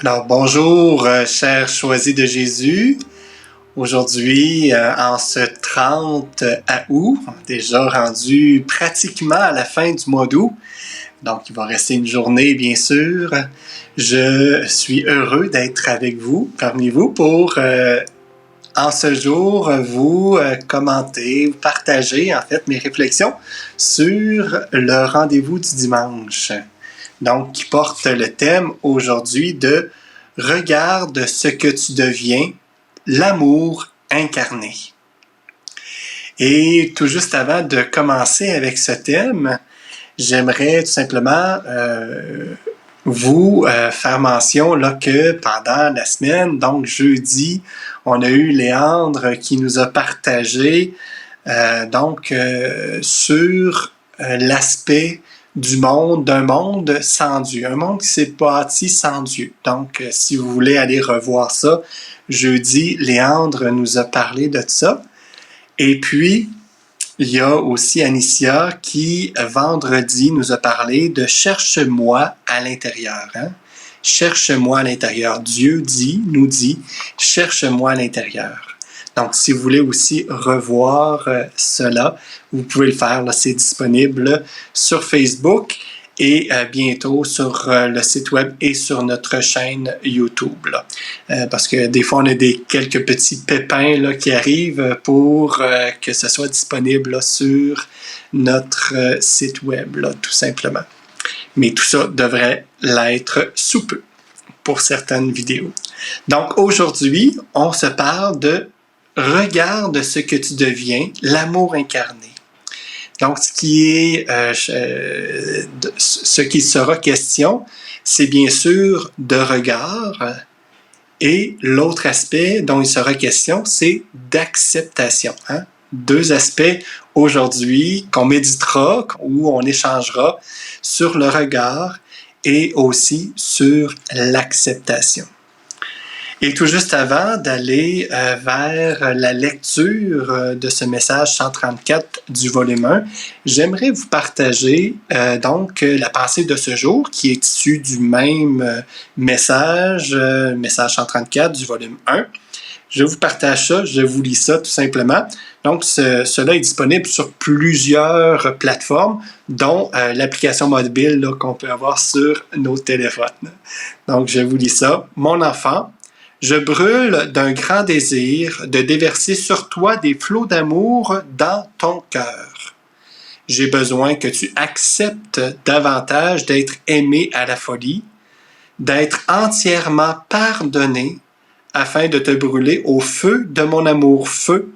Alors, bonjour, chers choisis de Jésus. Aujourd'hui, en ce 30 août, déjà rendu pratiquement à la fin du mois d'août, donc il va rester une journée, bien sûr. Je suis heureux d'être avec vous, parmi vous, pour, en ce jour, vous commenter, vous partager, en fait, mes réflexions sur le rendez-vous du dimanche. Donc, qui porte le thème aujourd'hui de « Regarde ce que tu deviens, l'amour incarné ». Et tout juste avant de commencer avec ce thème, j'aimerais tout simplement vous faire mention là, que pendant la semaine, donc jeudi, on a eu Léandre qui nous a partagé sur l'aspect du monde, d'un monde sans Dieu, un monde qui s'est bâti sans Dieu. Donc, si vous voulez aller revoir ça, jeudi, Léandre nous a parlé de ça. Et puis, il y a aussi Anicia qui, vendredi, nous a parlé de « Cherche-moi à l'intérieur ». Cherche-moi à l'intérieur. Dieu nous dit « Cherche-moi à l'intérieur ». Donc, si vous voulez aussi revoir cela, vous pouvez le faire. Là, c'est disponible sur Facebook et bientôt sur le site web et sur notre chaîne YouTube. Là. Parce que des fois, on a quelques petits pépins là, qui arrivent pour que ce soit disponible là, sur notre site web, là, tout simplement. Mais tout ça devrait l'être sous peu pour certaines vidéos. Donc, aujourd'hui, on se parle de « Regarde ce que tu deviens, l'amour incarné ». Donc, ce qui sera question, c'est bien sûr de regard. Et l'autre aspect dont il sera question, c'est d'acceptation. Deux aspects aujourd'hui qu'on méditera, où on échangera sur le regard et aussi sur l'acceptation. Et tout juste avant d'aller vers la lecture de ce message 134 du volume 1, j'aimerais vous partager donc la pensée de ce jour qui est issue du même message 134 du volume 1. Je vous partage ça, je vous lis ça tout simplement. Donc, cela est disponible sur plusieurs plateformes, dont l'application mobile là, qu'on peut avoir sur nos téléphones. Donc, je vous lis ça. « Mon enfant, je brûle d'un grand désir de déverser sur toi des flots d'amour dans ton cœur. J'ai besoin que tu acceptes davantage d'être aimé à la folie, d'être entièrement pardonné afin de te brûler au feu de mon amour-feu,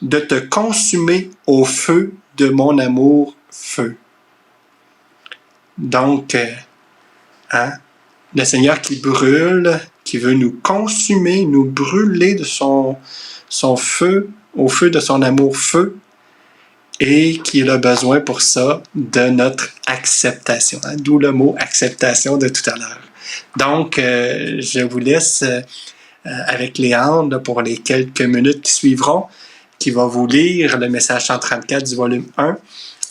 de te consumer au feu de mon amour-feu. » Donc, le Seigneur qui brûle, qui veut nous consumer, nous brûler de son feu, au feu de son amour-feu, et qu'il a besoin pour ça de notre acceptation. D'où le mot acceptation de tout à l'heure. Donc, je vous laisse avec Léandre pour les quelques minutes qui suivront, qui va vous lire le message 134 du volume 1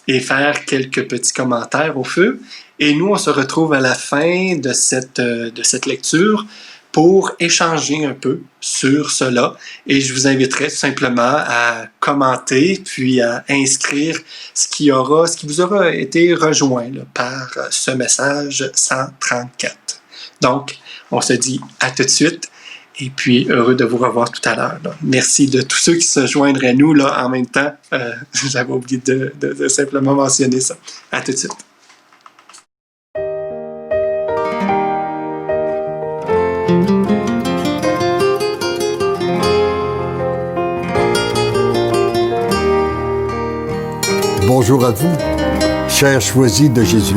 et faire quelques petits commentaires au feu. Et nous, on se retrouve à la fin de cette lecture pour échanger un peu sur cela. Et je vous inviterai tout simplement à commenter, puis à inscrire ce qui vous aura été rejoint là, par ce message 134. Donc, on se dit à tout de suite. Et puis, heureux de vous revoir tout à l'heure. Là. Merci de tous ceux qui se joindraient à nous là, en même temps. J'avais oublié de simplement mentionner ça. À tout de suite. Bonjour à vous, chers choisis de Jésus.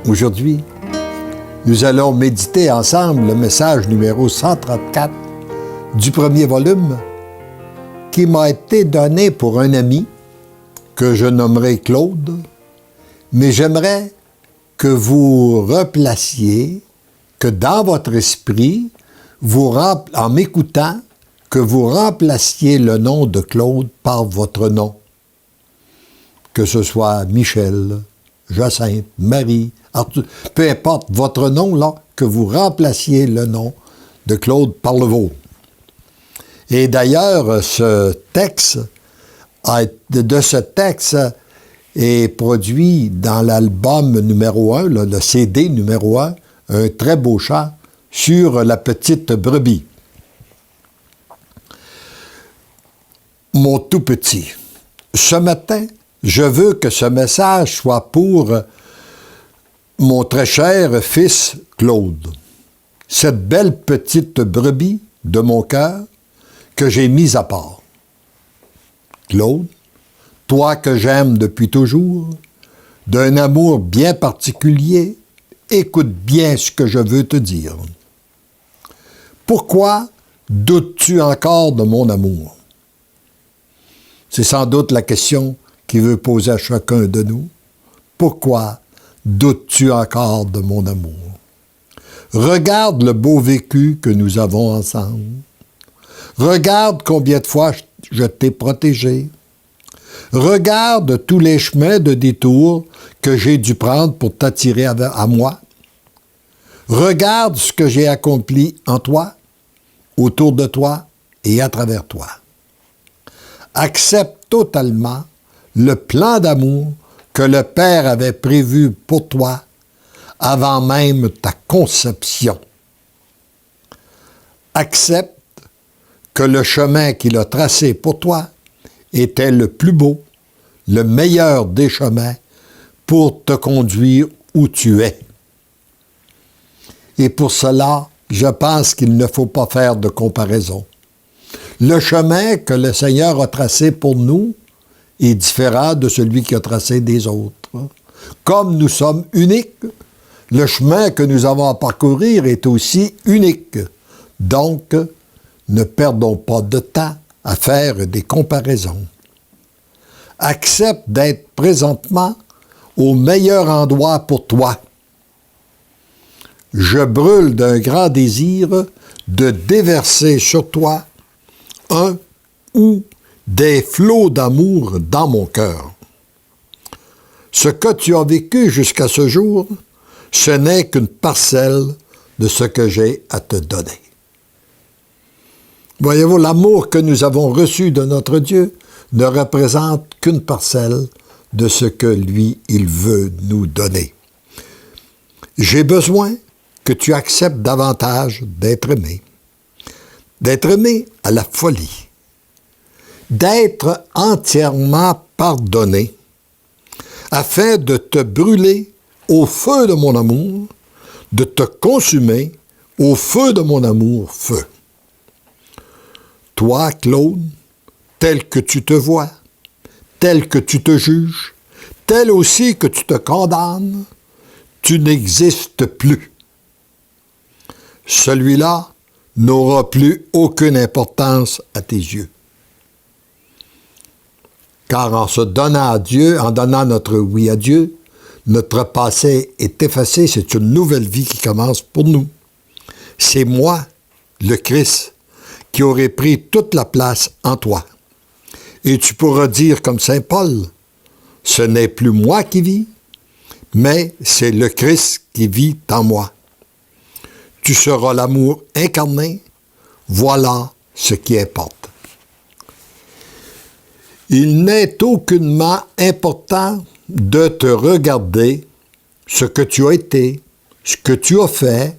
Aujourd'hui, nous allons méditer ensemble le message numéro 134 du premier volume qui m'a été donné pour un ami que je nommerai Claude, mais j'aimerais que vous replaciez, que dans votre esprit, en m'écoutant, que vous remplaciez le nom de Claude par votre nom. Que ce soit Michel, Jacinthe, Marie, peu importe votre nom, là, que vous remplaciez le nom de Claude par le vôtre. Et d'ailleurs, ce texte est produit dans l'album numéro 1, le CD numéro 1, un très beau chant sur la petite brebis. Mon tout petit, ce matin, je veux que ce message soit pour mon très cher fils Claude, cette belle petite brebis de mon cœur que j'ai mise à part. Claude, toi que j'aime depuis toujours, d'un amour bien particulier, écoute bien ce que je veux te dire. Pourquoi doutes-tu encore de mon amour? C'est sans doute la question qu'il veut poser à chacun de nous. Pourquoi doutes-tu encore de mon amour? Regarde le beau vécu que nous avons ensemble. Regarde combien de fois je t'ai protégé. Regarde tous les chemins de détour que j'ai dû prendre pour t'attirer à moi. Regarde ce que j'ai accompli en toi, autour de toi et à travers toi. Accepte totalement le plan d'amour que le Père avait prévu pour toi avant même ta conception. Accepte que le chemin qu'il a tracé pour toi était le plus beau, le meilleur des chemins pour te conduire où tu es. Et pour cela, je pense qu'il ne faut pas faire de comparaison. Le chemin que le Seigneur a tracé pour nous est différent de celui qu'il a tracé des autres. Comme nous sommes uniques, le chemin que nous avons à parcourir est aussi unique. Donc, ne perdons pas de temps à faire des comparaisons. Accepte d'être présentement au meilleur endroit pour toi. Je brûle d'un grand désir de déverser sur toi un ou des flots d'amour dans mon cœur. Ce que tu as vécu jusqu'à ce jour, ce n'est qu'une parcelle de ce que j'ai à te donner. Voyez-vous, l'amour que nous avons reçu de notre Dieu ne représente qu'une parcelle de ce que lui, il veut nous donner. J'ai besoin que tu acceptes davantage d'être aimé à la folie, d'être entièrement pardonné, afin de te brûler au feu de mon amour, de te consumer au feu de mon amour, feu. Toi, Claude, tel que tu te vois, tel que tu te juges, tel aussi que tu te condamnes, tu n'existes plus. Celui-là n'aura plus aucune importance à tes yeux. Car en se donnant à Dieu, en donnant notre oui à Dieu, notre passé est effacé, c'est une nouvelle vie qui commence pour nous. C'est moi, le Christ, qui aurait pris toute la place en toi. Et tu pourras dire comme saint Paul, ce n'est plus moi qui vis, mais c'est le Christ qui vit en moi. Tu seras l'amour incarné, voilà ce qui importe. Il n'est aucunement important de te regarder ce que tu as été, ce que tu as fait,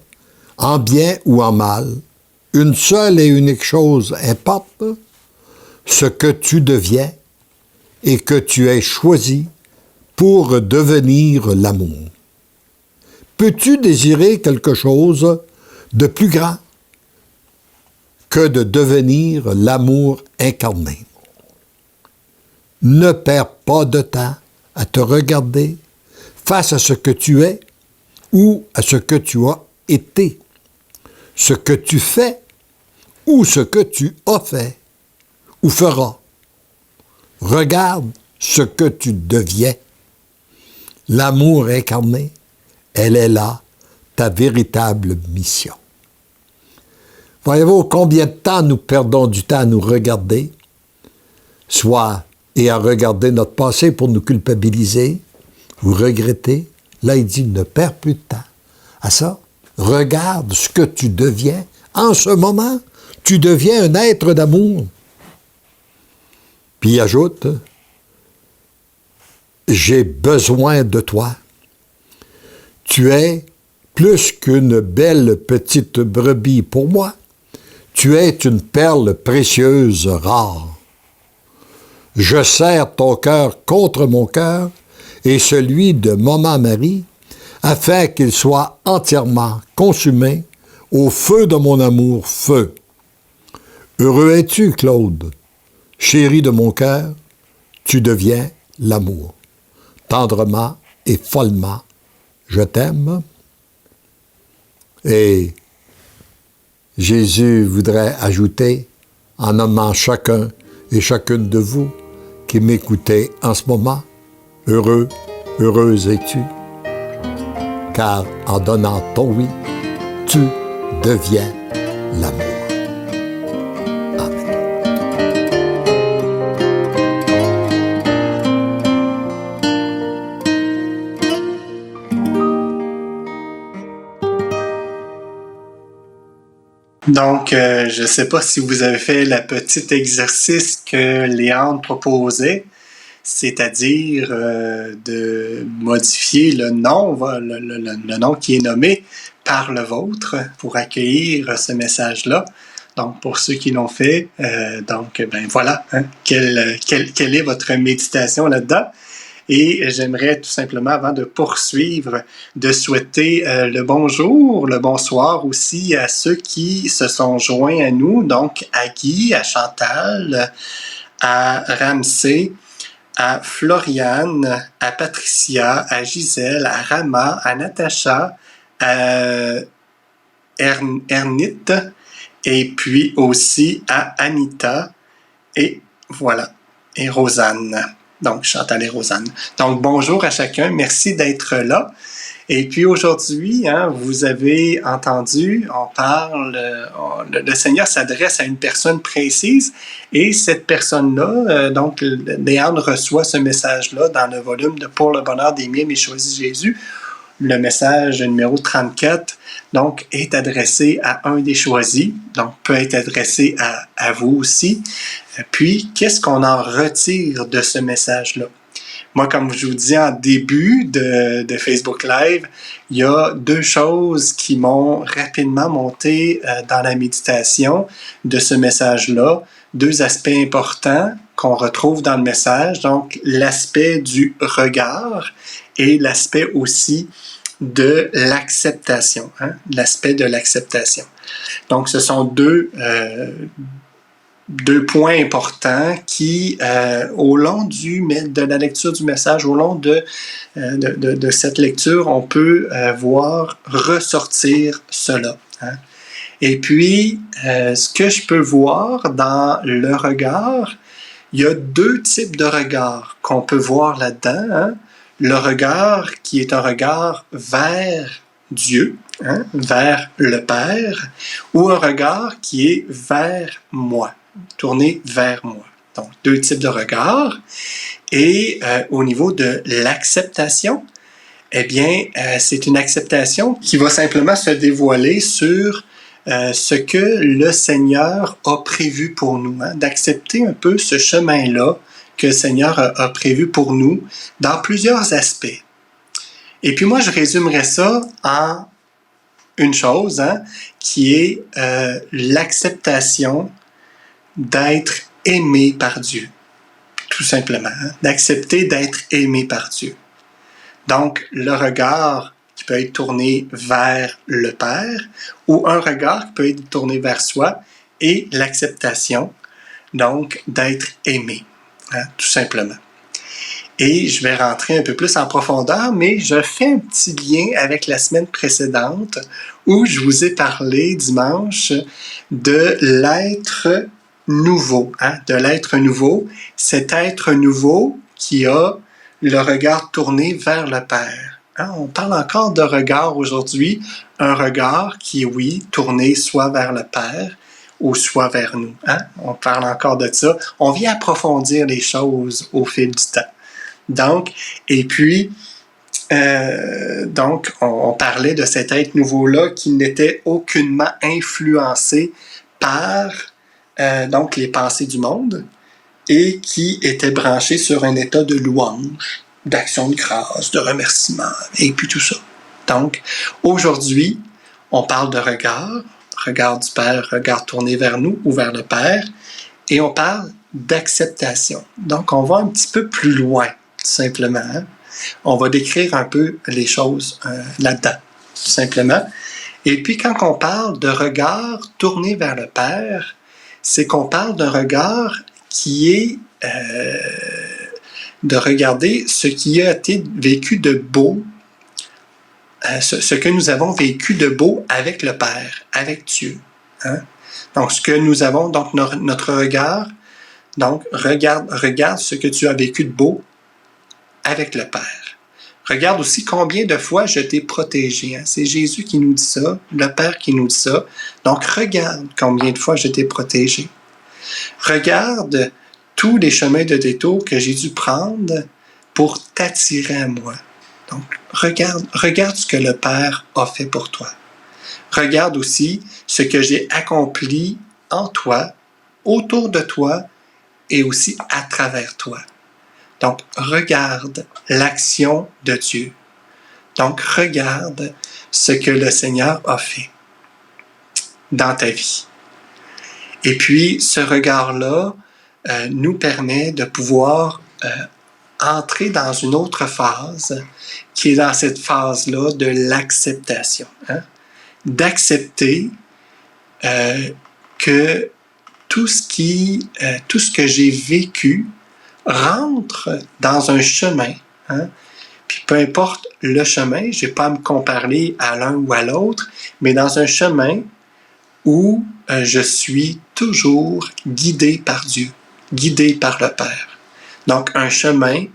en bien ou en mal. Une seule et unique chose importe, ce que tu deviens et que tu aies choisi pour devenir l'amour. Peux-tu désirer quelque chose de plus grand que de devenir l'amour incarné? Ne perds pas de temps à te regarder face à ce que tu es ou à ce que tu as été, ce que tu fais ou ce que tu as fait ou feras. Regarde ce que tu deviens. L'amour incarné, elle est là, ta véritable mission. Voyez-vous combien de temps nous perdons du temps à nous regarder, soit et à regarder notre passé pour nous culpabiliser ou regretter, Là, il dit, ne perds plus de temps à ça. Regarde ce que tu deviens. En ce moment, tu deviens un être d'amour. Puis il ajoute, j'ai besoin de toi. Tu es plus qu'une belle petite brebis pour moi. Tu es une perle précieuse rare. Je serre ton cœur contre mon cœur et celui de Maman Marie, afin qu'il soit entièrement consumé au feu de mon amour, feu. Heureux es-tu, Claude, chéri de mon cœur, tu deviens l'amour. Tendrement et follement, je t'aime. Et Jésus voudrait ajouter, en nommant chacun et chacune de vous qui m'écoutez en ce moment, heureux, heureuse es-tu, car en donnant ton oui, tu deviens l'amour. Amen. Donc, je ne sais pas si vous avez fait le petit exercice que Léandre proposait, c'est-à-dire de modifier le nom, le nom qui est nommé par le vôtre pour accueillir ce message-là. Donc, pour ceux qui l'ont fait, ben voilà, hein, quelle est votre méditation là-dedans? Et j'aimerais tout simplement, avant de poursuivre, de souhaiter le bonjour, le bonsoir aussi à ceux qui se sont joints à nous, donc à Guy, à Chantal, à Ramsey, à Floriane, à Patricia, à Gisèle, à Rama, à Natacha, à Ernit, et puis aussi à Anita, et voilà, et Rosanne. Donc, Chantal et Rosanne. Donc, bonjour à chacun. Merci d'être là. Et puis aujourd'hui, hein, vous avez entendu, on parle, le Seigneur s'adresse à une personne précise et cette personne-là, donc Léandre reçoit ce message-là dans le volume de Pour le bonheur des miens, mais choisis Jésus. Le message numéro 34, donc, est adressé à un des choisis, donc peut être adressé à vous aussi. Puis, qu'est-ce qu'on en retire de ce message-là? Moi, comme je vous dis en début de Facebook Live, il y a deux choses qui m'ont rapidement monté dans la méditation de ce message-là. Deux aspects importants qu'on retrouve dans le message. Donc, l'aspect du regard et l'aspect aussi de l'acceptation. Hein? L'aspect de l'acceptation. Donc, ce sont deux points importants qui, au long de la lecture du message, au long de cette lecture, on peut voir ressortir cela. Hein? Et puis, ce que je peux voir dans le regard, il y a deux types de regards qu'on peut voir là-dedans. Hein? Le regard qui est un regard vers Dieu, hein? Vers le Père, ou un regard qui est vers moi. Tourné vers moi. Donc, deux types de regards. Et au niveau de l'acceptation, eh bien, c'est une acceptation qui va simplement se dévoiler sur ce que le Seigneur a prévu pour nous. Hein, d'accepter un peu ce chemin-là que le Seigneur a prévu pour nous dans plusieurs aspects. Et puis moi, je résumerais ça en une chose, hein, qui est l'acceptation d'être aimé par Dieu, tout simplement, hein? D'accepter d'être aimé par Dieu. Donc, le regard qui peut être tourné vers le Père ou un regard qui peut être tourné vers soi et l'acceptation, donc, d'être aimé, hein? Tout simplement. Et je vais rentrer un peu plus en profondeur, mais je fais un petit lien avec la semaine précédente où je vous ai parlé dimanche de l'être nouveau, hein, de l'être nouveau, cet être nouveau qui a le regard tourné vers le Père. Hein, on parle encore de regard aujourd'hui, un regard qui est, oui, tourné soit vers le Père ou soit vers nous. Hein? On parle encore de ça. On vient approfondir les choses au fil du temps. Donc, et puis, Donc, on parlait de cet être nouveau-là qui n'était aucunement influencé par donc les pensées du monde et qui était branché sur un état de louange, d'action de grâce, de remerciement et puis tout ça. Donc, aujourd'hui, on parle de regard du Père, regard tourné vers nous ou vers le Père, et on parle d'acceptation. Donc, on va un petit peu plus loin, tout simplement. Hein? On va décrire un peu les choses là-dedans, tout simplement. Et puis, quand on parle de regard tourné vers le Père, c'est qu'on parle d'un regard qui est de regarder ce qui a été vécu de beau, ce que nous avons vécu de beau avec le Père, avec Dieu. Hein? Donc, ce que nous avons, donc notre regard, donc regarde ce que tu as vécu de beau avec le Père. Regarde aussi combien de fois je t'ai protégé. Hein? C'est Jésus qui nous dit ça, le Père qui nous dit ça. Donc, regarde combien de fois je t'ai protégé. Regarde tous les chemins de détour que j'ai dû prendre pour t'attirer à moi. Donc, regarde ce que le Père a fait pour toi. Regarde aussi ce que j'ai accompli en toi, autour de toi et aussi à travers toi. Donc, regarde l'action de Dieu. Donc, regarde ce que le Seigneur a fait dans ta vie. Et puis, ce regard-là nous permet de pouvoir entrer dans une autre phase qui est dans cette phase-là de l'acceptation. Hein? D'accepter que tout ce que j'ai vécu rentre dans un chemin. Hein? Puis peu importe le chemin, je n'ai pas à me comparer à l'un ou à l'autre, mais dans un chemin où je suis toujours guidé par Dieu, guidé par le Père. Donc, un chemin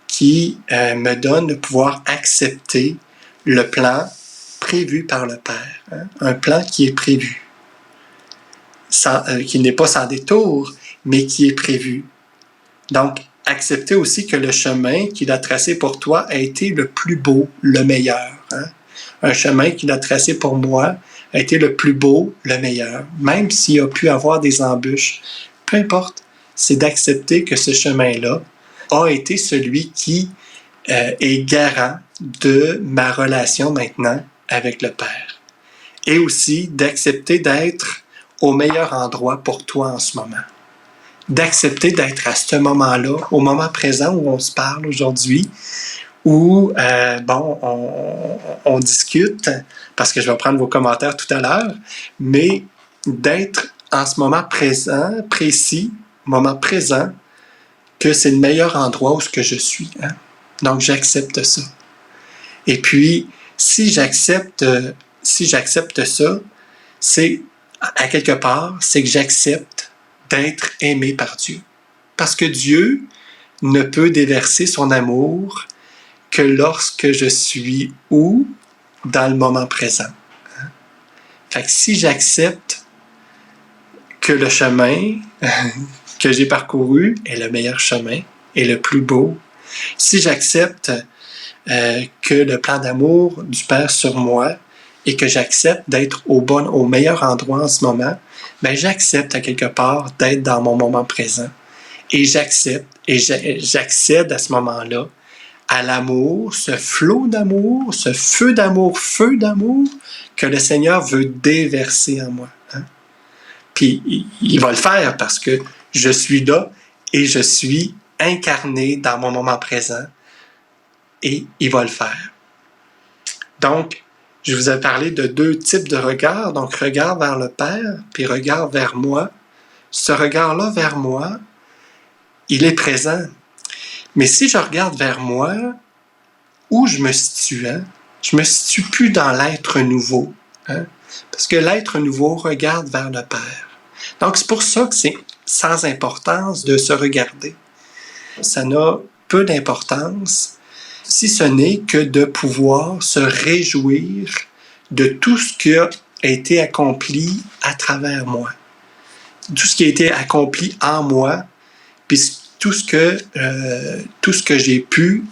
qui me donne de pouvoir accepter le plan prévu par le Père. Hein? Un plan qui est prévu, qui n'est pas sans détour, mais qui est prévu. Donc, accepter aussi que le chemin qu'il a tracé pour toi a été le plus beau, le meilleur. Hein? Un chemin qu'il a tracé pour moi a été le plus beau, le meilleur. Même s'il a pu avoir des embûches, peu importe, c'est d'accepter que ce chemin-là a été celui qui est garant de ma relation maintenant avec le Père. Et aussi d'accepter d'être au meilleur endroit pour toi en ce moment. D'accepter d'être à ce moment-là, au moment présent où on se parle aujourd'hui, où on discute, parce que je vais prendre vos commentaires tout à l'heure, mais d'être en ce moment présent, précis, moment présent, que c'est le meilleur endroit où je suis. Hein? Donc, j'accepte ça. Et puis, si j'accepte ça, c'est, à quelque part, c'est que j'accepte d'être aimé par Dieu. Parce que Dieu ne peut déverser son amour que lorsque je suis où? Dans le moment présent. Fait que si j'accepte que le chemin que j'ai parcouru est le meilleur chemin, est le plus beau, si j'accepte que le plan d'amour du Père sur moi et que j'accepte d'être au meilleur endroit en ce moment, ben j'accepte à quelque part d'être dans mon moment présent. Et j'accepte et j'accède à ce moment-là à l'amour, ce flot d'amour, ce feu d'amour que le Seigneur veut déverser en moi. Hein? Puis il va le faire parce que je suis là et je suis incarné dans mon moment présent et il va le faire. Donc, je vous ai parlé de 2 types de regards, donc regard vers le Père puis regard vers moi. Ce regard-là vers moi, il est présent. Mais si je regarde vers moi, où je me situe? Hein? Je me situe plus dans l'être nouveau. Hein? Parce que l'être nouveau regarde vers le Père. Donc, c'est pour ça que c'est sans importance de se regarder. Ça n'a peu d'importance, si ce n'est que de pouvoir se réjouir de tout ce qui a été accompli à travers moi. Tout ce qui a été accompli en moi, puis tout ce que j'ai pu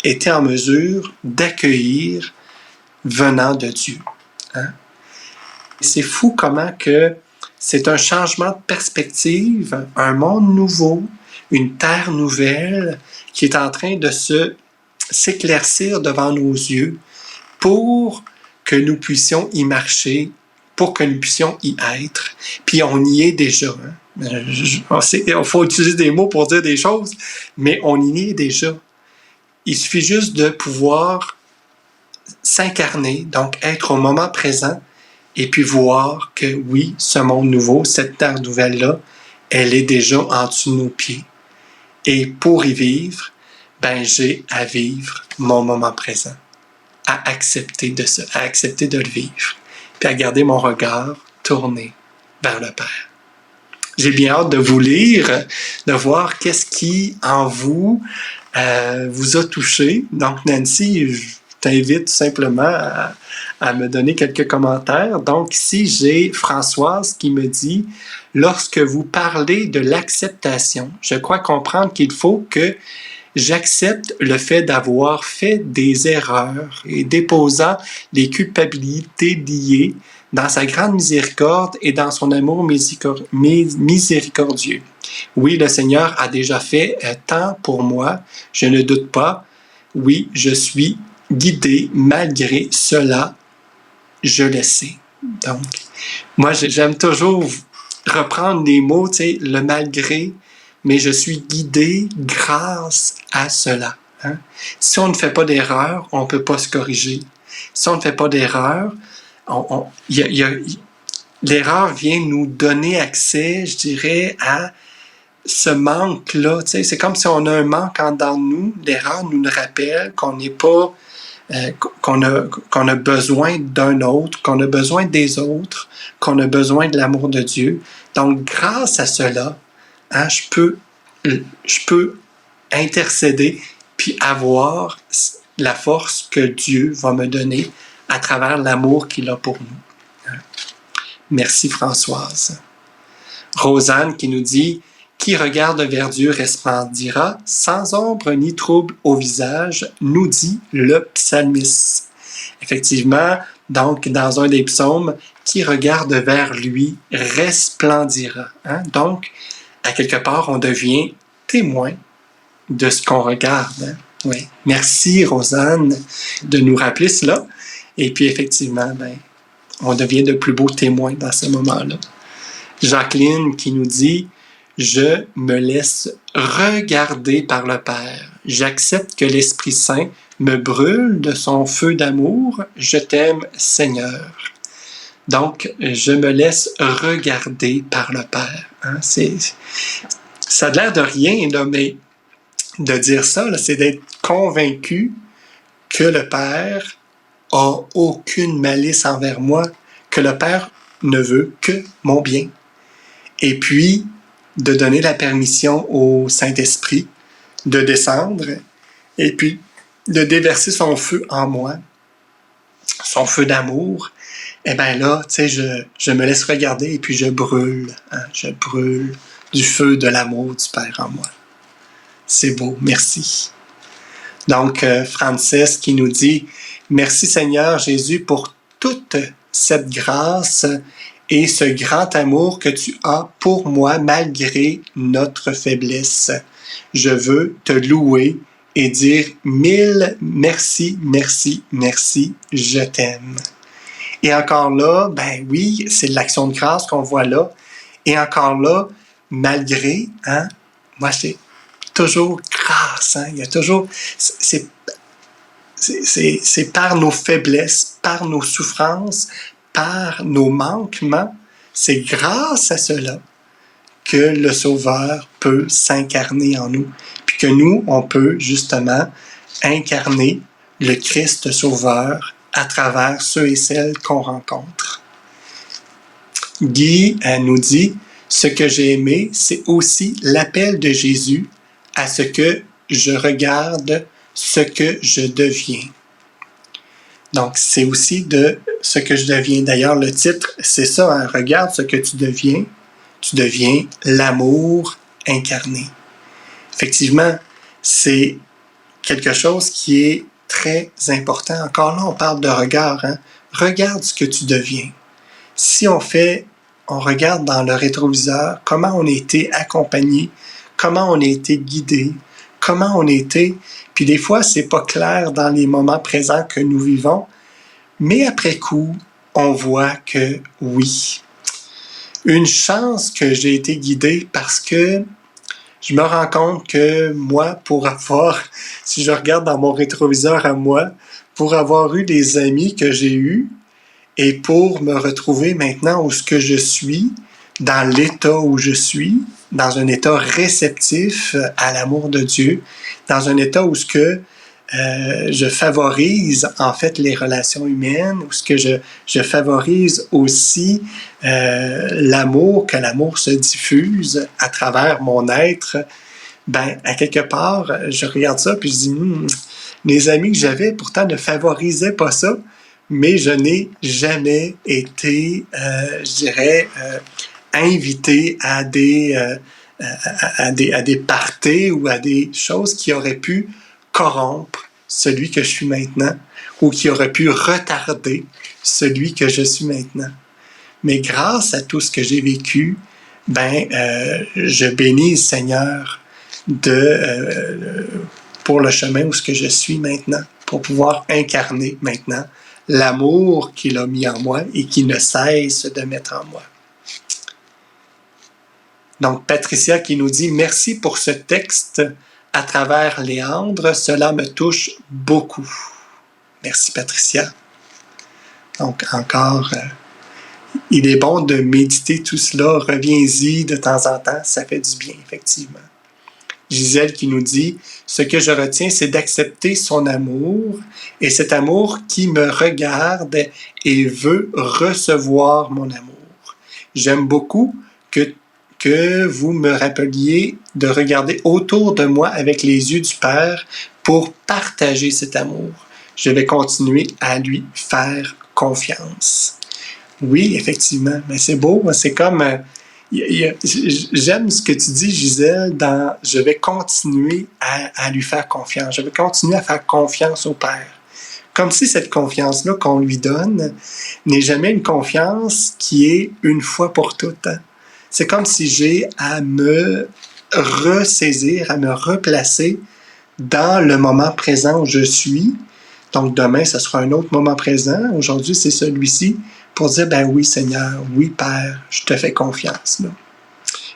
été en mesure d'accueillir venant de Dieu. Hein? C'est fou comment que c'est un changement de perspective, un monde nouveau, une terre nouvelle qui est en train de s'éclaircir devant nos yeux pour que nous puissions y marcher, pour que nous puissions y être. Puis on y est déjà. Hein? Il faut utiliser des mots pour dire des choses, mais on y est déjà. Il suffit juste de pouvoir s'incarner, donc être au moment présent, et puis voir que oui, ce monde nouveau, cette terre nouvelle-là, elle est déjà en dessous de nos pieds. Et pour y vivre, j'ai à vivre mon moment présent, à accepter de le vivre, puis à garder mon regard tourné vers le Père. J'ai bien hâte de vous lire, de voir qu'est-ce qui, en vous, vous a touché. Donc, Nancy, je t'invite simplement à me donner quelques commentaires. Donc, ici, j'ai Françoise qui me dit « Lorsque vous parlez de l'acceptation, je crois comprendre qu'il faut que j'accepte le fait d'avoir fait des erreurs et déposant les culpabilités liées dans sa grande miséricorde et dans son amour miséricordieux. Oui, le Seigneur a déjà fait tant pour moi, je ne doute pas. Oui, je suis guidé malgré cela, je le sais. » Donc, moi, j'aime toujours reprendre les mots, tu sais, le malgré, mais je suis guidé grâce à cela. Hein? Si on ne fait pas d'erreur, on ne peut pas se corriger. Si on ne fait pas d'erreur, l'erreur vient nous donner accès, je dirais, à ce manque-là. Tu sais, c'est comme si on a un manque en dedans de nous. L'erreur nous le rappelle qu'on n'est pas, qu'on a besoin d'un autre, qu'on a besoin des autres, qu'on a besoin de l'amour de Dieu. Donc, grâce à cela, hein, je peux intercéder puis avoir la force que Dieu va me donner à travers l'amour qu'il a pour nous. Merci Françoise. Rosanne qui nous dit « Qui regarde vers Dieu resplendira sans ombre ni trouble au visage », nous dit le psalmiste. Effectivement, donc dans un des psaumes, « Qui regarde vers lui resplendira ». Hein? Donc, à quelque part, on devient témoin de ce qu'on regarde. Hein? Oui. Merci Rosanne de nous rappeler cela. Et puis effectivement, on devient de plus beaux témoins dans ce moment-là. Jacqueline qui nous dit « Je me laisse regarder par le Père. J'accepte que l'Esprit Saint me brûle de son feu d'amour. Je t'aime, Seigneur. » Donc, je me laisse regarder par le Père. Hein? Ça a l'air de rien, là, mais de dire ça, là, c'est d'être convaincu que le Père a aucune malice envers moi, que le Père ne veut que mon bien. Et puis, de donner la permission au Saint-Esprit de descendre et puis de déverser son feu en moi, son feu d'amour. Eh bien là, tu sais, je me laisse regarder et puis je brûle. Hein, je brûle du feu de l'amour du Père en moi. C'est beau, merci. Donc, Frances qui nous dit « Merci Seigneur Jésus pour toute cette grâce et ce grand amour que tu as pour moi malgré notre faiblesse. Je veux te louer et dire 1000 merci, merci, merci, je t'aime. » Et encore là, oui, c'est de l'action de grâce qu'on voit là. Et encore là, malgré, hein, moi c'est toujours grâce, hein, il y a toujours, c'est par nos faiblesses, par nos souffrances, par nos manquements, c'est grâce à cela que le Sauveur peut s'incarner en nous. Puis que nous, on peut justement incarner le Christ Sauveur à travers ceux et celles qu'on rencontre. Guy nous dit « Ce que j'ai aimé, c'est aussi l'appel de Jésus à ce que je regarde ce que je deviens. » Donc, c'est aussi de ce que je deviens. D'ailleurs, le titre, c'est ça, hein, « Regarde ce que tu deviens. » Tu deviens l'amour incarné. Effectivement, c'est quelque chose qui est très important. Encore là, on parle de regard. Hein? Regarde ce que tu deviens. Si on regarde dans le rétroviseur comment on a été accompagné, comment on a été guidé, comment on a été... Puis des fois, c'est pas clair dans les moments présents que nous vivons, mais après coup, on voit que oui. Une chance que j'ai été guidé parce que je me rends compte que moi, si je regarde dans mon rétroviseur à moi, pour avoir eu des amis que j'ai eus et pour me retrouver maintenant où ce que je suis, dans l'état où je suis, dans un état réceptif à l'amour de Dieu, dans un état où ce que je favorise en fait les relations humaines, où ce que je favorise aussi l'amour, que l'amour se diffuse à travers mon être, ben à quelque part, je regarde ça puis je dis les amis que j'avais pourtant ne favorisaient pas ça, mais je n'ai jamais été, je dirais, invité à des parties ou à des choses qui auraient pu corrompre celui que je suis maintenant ou qui auraient pu retarder celui que je suis maintenant. Mais grâce à tout ce que j'ai vécu, je bénis le Seigneur pour le chemin où ce que je suis maintenant, pour pouvoir incarner maintenant l'amour qu'il a mis en moi et qui ne cesse de mettre en moi. Donc, Patricia qui nous dit « Merci pour ce texte à travers Léandre, cela me touche beaucoup. » Merci, Patricia. Donc, encore, il est bon de méditer tout cela. Reviens-y de temps en temps, ça fait du bien, effectivement. Gisèle qui nous dit « Ce que je retiens, c'est d'accepter son amour et cet amour qui me regarde et veut recevoir mon amour. J'aime beaucoup que vous me rappeliez de regarder autour de moi avec les yeux du Père pour partager cet amour. Je vais continuer à lui faire confiance. » Oui, effectivement, mais c'est beau, c'est comme... j'aime ce que tu dis, Gisèle, dans « je vais continuer à lui faire confiance ». Je vais continuer à faire confiance au Père. Comme si cette confiance-là qu'on lui donne n'est jamais une confiance qui est une fois pour toutes. C'est comme si j'ai à me ressaisir, à me replacer dans le moment présent où je suis. Donc demain, ce sera un autre moment présent. Aujourd'hui, c'est celui-ci. Pour dire, oui Seigneur, oui Père, je te fais confiance. Là.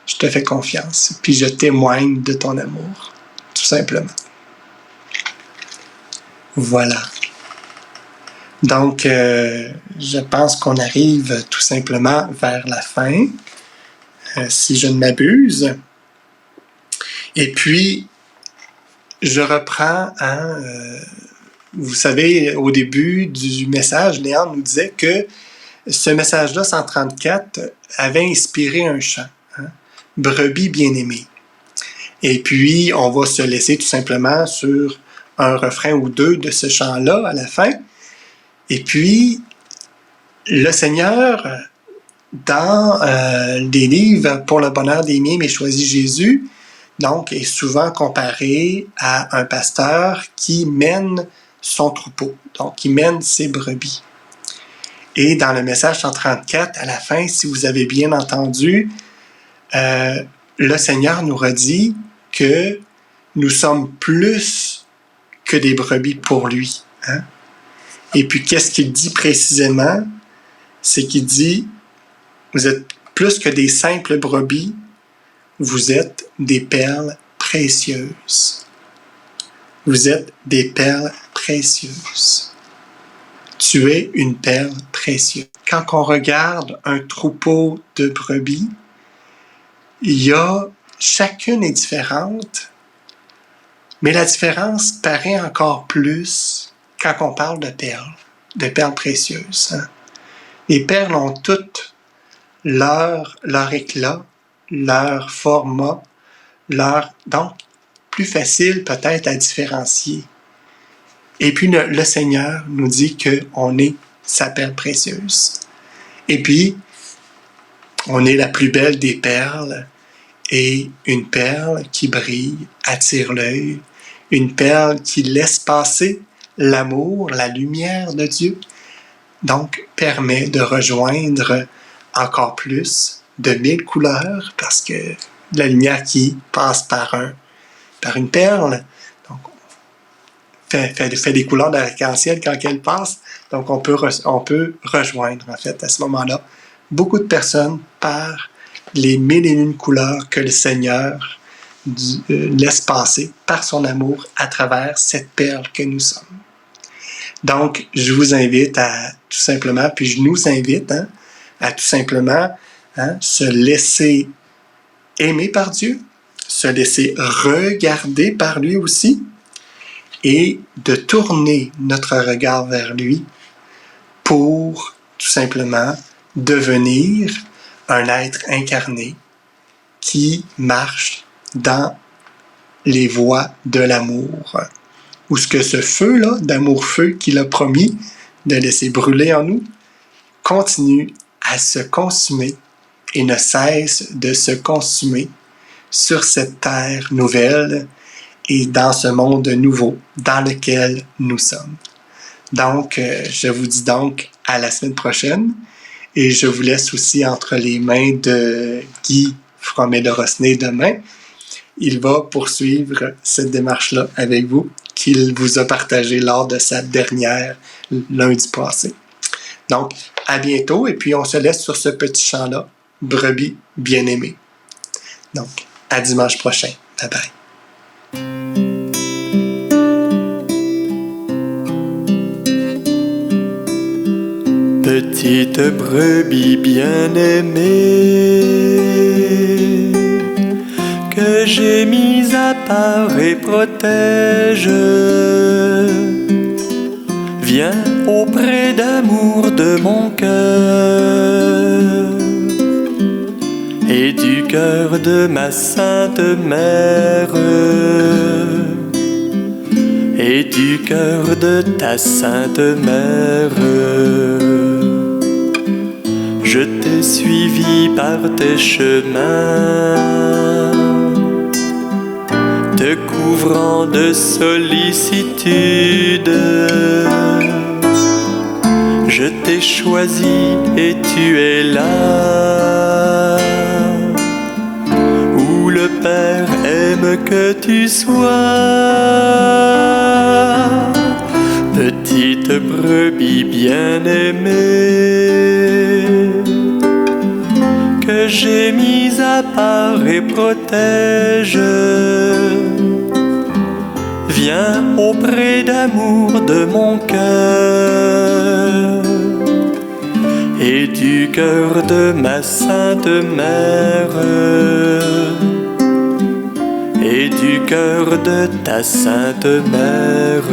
Je te fais confiance. Puis je témoigne de ton amour. Tout simplement. Voilà. Donc, je pense qu'on arrive tout simplement vers la fin. Si je ne m'abuse. Et puis, je reprends, vous savez, au début du message, Léandre nous disait que ce message-là, 134, avait inspiré un chant, Brebis bien-aimée. Et puis, on va se laisser tout simplement sur un refrain ou deux de ce chant-là à la fin. Et puis, le Seigneur... dans les livres « Pour le bonheur des miens, mais choisis Jésus », donc est souvent comparé à un pasteur qui mène son troupeau, donc qui mène ses brebis. Et dans le message 134, à la fin, si vous avez bien entendu, le Seigneur nous redit que nous sommes plus que des brebis pour lui. Hein? Et puis, qu'est-ce qu'il dit précisément? C'est qu'il dit... Vous êtes plus que des simples brebis, vous êtes des perles précieuses. Vous êtes des perles précieuses. Tu es une perle précieuse. Quand on regarde un troupeau de brebis, chacune est différente, mais la différence paraît encore plus quand on parle de perles précieuses. Hein? Les perles ont toutes leur éclat, leur format, donc plus facile peut-être à différencier. Et puis le Seigneur nous dit qu'on est sa perle précieuse. Et puis, on est la plus belle des perles et une perle qui brille, attire l'œil, une perle qui laisse passer l'amour, la lumière de Dieu, donc permet de rejoindre encore plus de 1000 couleurs parce que la lumière qui passe par une perle, donc fait des couleurs d'arc-en-ciel quand elle passe, donc on peut rejoindre en fait à ce moment-là beaucoup de personnes par les 1001 couleurs que le Seigneur laisse passer par son amour à travers cette perle que nous sommes. Donc, je vous invite à tout simplement, puis je nous invite à tout simplement se laisser aimer par Dieu, se laisser regarder par lui aussi, et de tourner notre regard vers lui pour tout simplement devenir un être incarné qui marche dans les voies de l'amour. Où ce que ce feu-là, d'amour-feu qu'il a promis de laisser brûler en nous, continue à se consumer et ne cesse de se consumer sur cette terre nouvelle et dans ce monde nouveau dans lequel nous sommes. Donc, je vous dis donc à la semaine prochaine et je vous laisse aussi entre les mains de Guy Fromet-de-Rosnay demain. Il va poursuivre cette démarche-là avec vous qu'il vous a partagée lors de sa dernière lundi passé. Donc, à bientôt et puis on se laisse sur ce petit chant-là, Brebis bien-aimée. Donc, à dimanche prochain. Bye bye. Petite brebis bien-aimée, que j'ai mise à part et protège, viens auprès d'amour de mon cœur et du cœur de ma sainte mère et du cœur de ta sainte mère. Je t'ai suivi par tes chemins, te couvrant de sollicitude. Je t'ai choisi et tu es là, où le Père aime que tu sois. Petite brebis bien-aimée, que j'ai mise à part et protège, viens auprès d'amour de mon cœur et du cœur de ma sainte mère et du cœur de ta sainte mère.